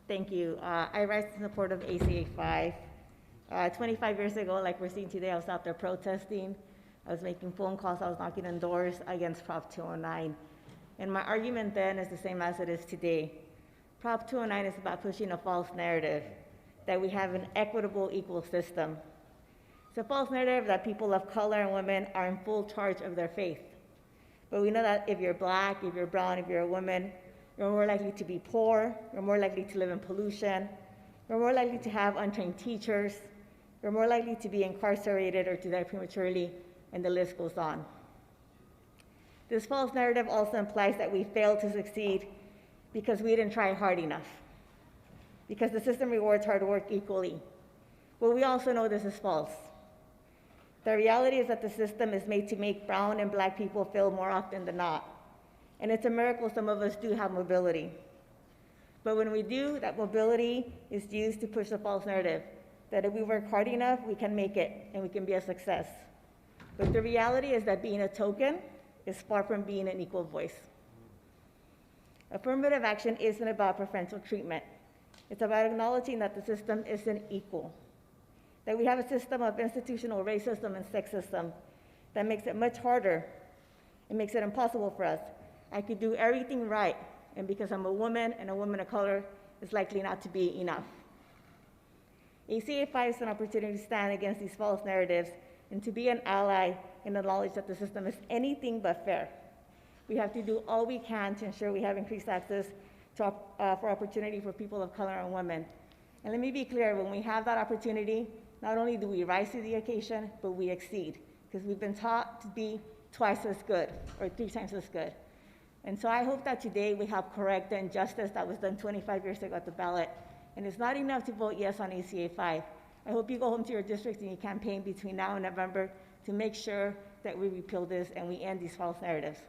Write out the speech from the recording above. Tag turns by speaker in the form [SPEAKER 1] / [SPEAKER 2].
[SPEAKER 1] Thank you. I rise in support of ACA 5. 25 years ago, like we're seeing today, I was out there protesting. I was making phone calls. I was knocking on doors against Prop 209. And my argument then is the same as it is today. Prop 209 is about pushing a false narrative that we have an equitable, equal system. It's a false narrative that people of color and women are in full charge of their faith. But we know that if you're black, if you're brown, if you're a woman, you're more likely to be poor, you're more likely to live in pollution, you're more likely to have untrained teachers, you're more likely to be incarcerated or to die prematurely, and the list goes on. This false narrative also implies that we failed to succeed because we didn't try hard enough, because the system rewards hard work equally. But we also know this is false. The reality is that the system is made to make brown and black people fail more often than not. And it's a miracle some of us do have mobility. But when we do, that mobility is used to push the false narrative that if we work hard enough, we can make it and we can be a success. But the reality is that being a token is far from being an equal voice. Affirmative action isn't about preferential treatment. It's about acknowledging that the system isn't equal, that we have a system of institutional racism and sexism that makes it much harder. It makes it impossible for us. I could do everything right, and because I'm a woman and a woman of color, it's likely not to be enough. ACA 5 is an opportunity to stand against these false narratives and to be an ally in the knowledge that the system is anything but fair. We have to do all we can to ensure we have increased access to, for opportunity for people of color and women. And let me be clear, when we have that opportunity, not only do we rise to the occasion, but we exceed, because we've been taught to be twice as good or 3 times as good. And so I hope that today we help correct the injustice that was done 25 years ago at the ballot. And it's not enough to vote yes on ACA 5. I hope you go home to your districts and you campaign between now and November to make sure that we repeal this and we end these false narratives.